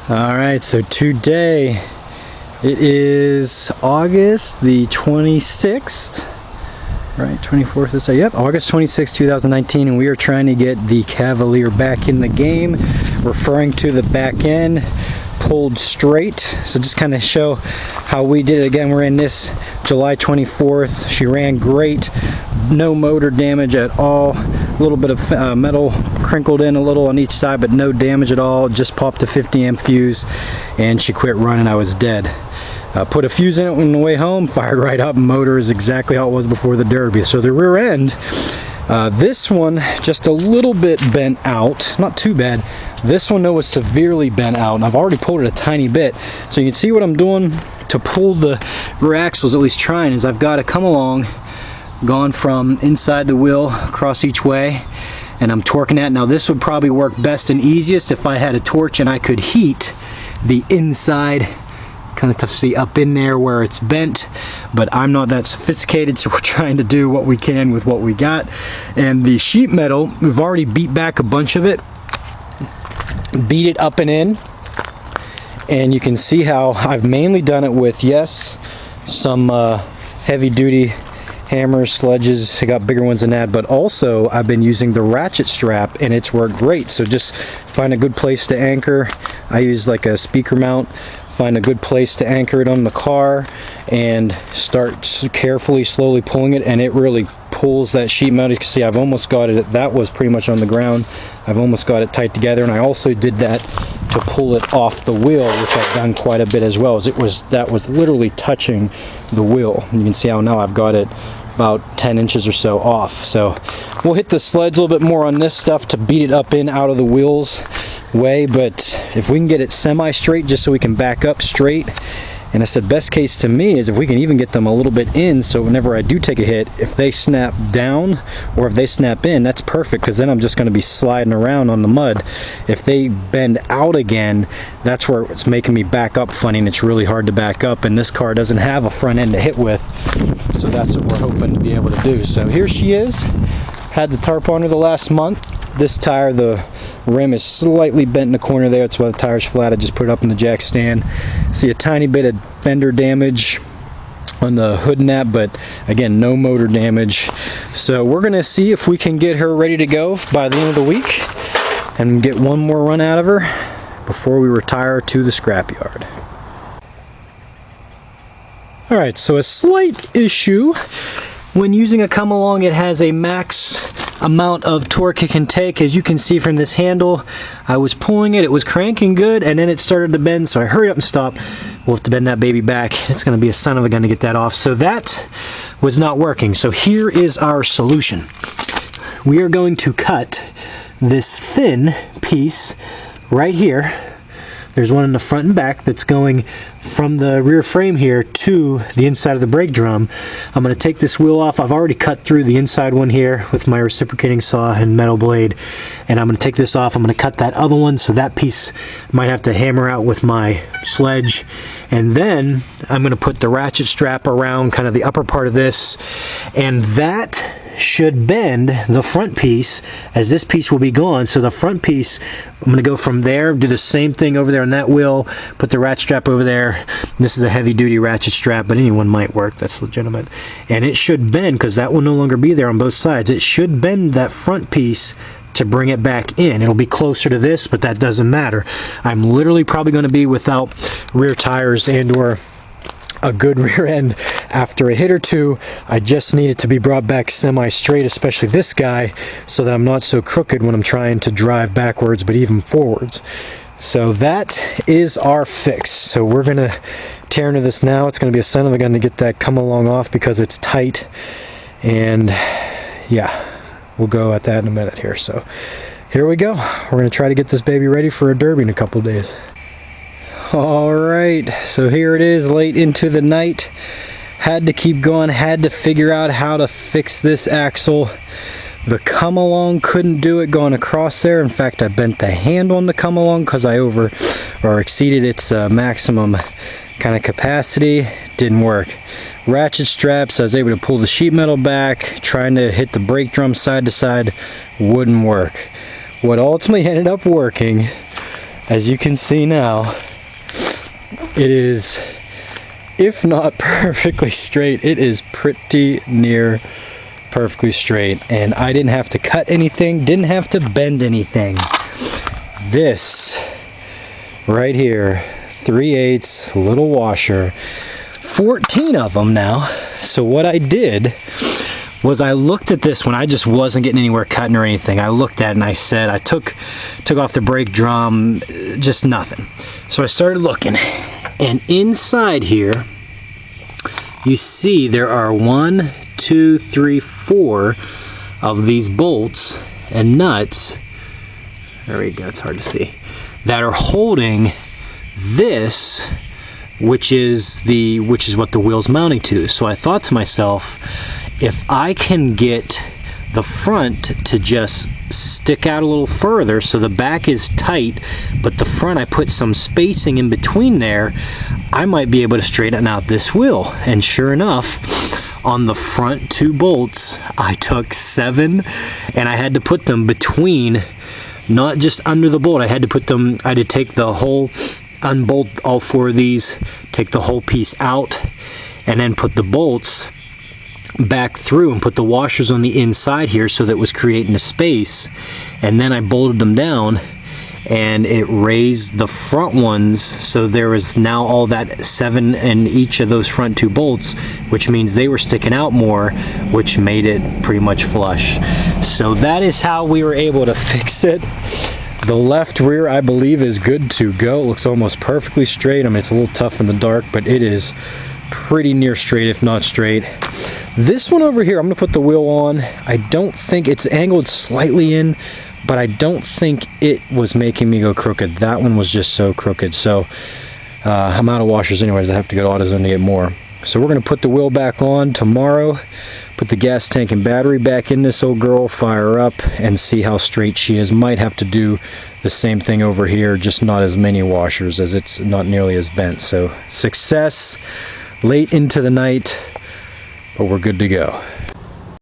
Alright, so today it is August the 26th, right? 24th is, yep, August 26th, 2019, and we are trying to get the Cavalier back in the game, referring to the back end pulled straight. So just kind of show how we did it. Again, we're in this July 24th. She ran great, no motor damage at all. A little bit of metal crinkled in a little on each side, but no damage at all. Just popped a 50 amp fuse and she quit running. I was dead. Put a fuse in it on the way home, fired right up. Motor is exactly how it was before the Derby. So the rear end, this one just a little bit bent out, not too bad. This one though was severely bent out, and I've already pulled it a tiny bit. So you can see what I'm doing to pull the rear axles, at least trying, is I've got to come along, gone from inside the wheel across each way, and I'm torquing that. Now this would probably work best and easiest if I had a torch and I could heat the inside. Kind of tough to see up in there where it's bent, but I'm not that sophisticated, so we're trying to do what we can with what we got. And the sheet metal, we've already beat back a bunch of it, beat it up and in, and you can see how I've mainly done it with, yes, some heavy duty hammers, sledges. I got bigger ones than that, but also I've been using the ratchet strap and it's worked great. So just find a good place to anchor. I use like a speaker mount. Find a good place to anchor it on the car and start carefully, slowly pulling it, and it really pulls that sheet metal. You can see I've almost got it, that was pretty much on the ground. I've almost got it tight together, and I also did that to pull it off the wheel, which I've done quite a bit as well. That was literally touching the wheel. You can see how now I've got it about 10 inches or so off. So we'll hit the sledge a little bit more on this stuff to beat it up in out of the wheels way, but if we can get it semi-straight just so we can back up straight, and I said best case to me is if we can even get them a little bit in, so whenever I do take a hit, if they snap down or if they snap in, that's perfect, because then I'm just going to be sliding around on the mud. If they bend out again, that's where it's making me back up funny, and it's really hard to back up, and this car doesn't have a front end to hit with, so that's what we're hoping to be able to do. So here she is. Had the tarp on her the last month. This tire, the rim is slightly bent in the corner there. That's why the tire's flat. I just put it up in the jack stand. See a tiny bit of fender damage on the hood and that, but again, no motor damage. So we're gonna see if we can get her ready to go by the end of the week and get one more run out of her before we retire to the scrapyard. Alright, so a slight issue. When using a come along, it has a max amount of torque it can take. As you can see from this handle, I was pulling it, it was cranking good, and then it started to bend, so I hurried up and stopped. We'll have to bend that baby back. It's going to be a son of a gun to get that off. So that was not working. So here is our solution. We are going to cut this thin piece right here. There's one in the front and back that's going from the rear frame here to the inside of the brake drum. I'm going to take this wheel off. I've already cut through the inside one here with my reciprocating saw and metal blade, and I'm going to take this off. I'm going to cut that other one, so that piece I might have to hammer out with my sledge, and then I'm going to put the ratchet strap around kind of the upper part of this, and that should bend the front piece, as this piece will be gone. So the front piece, I'm going to go from there, do the same thing over there on that wheel, put the ratchet strap over there. This is a heavy duty ratchet strap, but anyone might work, that's legitimate. And it should bend, because that will no longer be there on both sides. It should bend that front piece to bring it back in. It'll be closer to this, but that doesn't matter. I'm literally probably going to be without rear tires and or a good rear end after a hit or two. I just need it to be brought back semi-straight, especially this guy, so that I'm not so crooked when I'm trying to drive backwards, but even forwards. So that is our fix. So we're gonna tear into this now. It's gonna be a son of a gun to get that come along off because it's tight, and yeah, we'll go at that in a minute here. So here we go. We're gonna try to get this baby ready for a derby in a couple days. Alright, so here it is, late into the night. Had to keep going, had to figure out how to fix this axle. The come along couldn't do it going across there. In fact, I bent the handle on the come along because I exceeded its maximum kind of capacity. Didn't work. Ratchet straps, I was able to pull the sheet metal back, trying to hit the brake drum side to side, wouldn't work. What ultimately ended up working as you can see now, it is, if not perfectly straight, it is pretty near perfectly straight. And I didn't have to cut anything, didn't have to bend anything. This right here, 3/8 little washer, 14 of them now. So what I did was I looked at this when I just wasn't getting anywhere cutting or anything. I looked at it and I said, I took off the brake drum, just nothing. So I started looking, and inside here, you see there are 1, 2, 3, 4 of these bolts and nuts. There we go, it's hard to see. That are holding this, which is what the wheel's mounting to. So I thought to myself, if I can get the front to just stick out a little further so the back is tight, but the front I put some spacing in between there, I might be able to straighten out this wheel. And sure enough, on the front 2 bolts, I took 7 and I had to put them between, not just under the bolt. I had to take the whole, unbolt all 4 of these, take the whole piece out, and then put the bolts back through and put the washers on the inside here so that it was creating a space. And then I bolted them down and it raised the front ones, so there was now all that 7 in each of those front 2 bolts, which means they were sticking out more, which made it pretty much flush. So that is how we were able to fix it. The left rear, I believe, is good to go. It looks almost perfectly straight. I mean, it's a little tough in the dark, but it is pretty near straight, if not straight. This one over here, I'm gonna put the wheel on. I don't think it's angled slightly in, but I don't think it was making me go crooked. That one was just so crooked. So I'm out of washers anyways. I have to go to AutoZone to get more. So we're gonna put the wheel back on tomorrow, put the gas tank and battery back in this old girl, fire her up, and see how straight she is. Might have to do the same thing over here, just not as many washers, as it's not nearly as bent. So success late into the night, but we're good to go.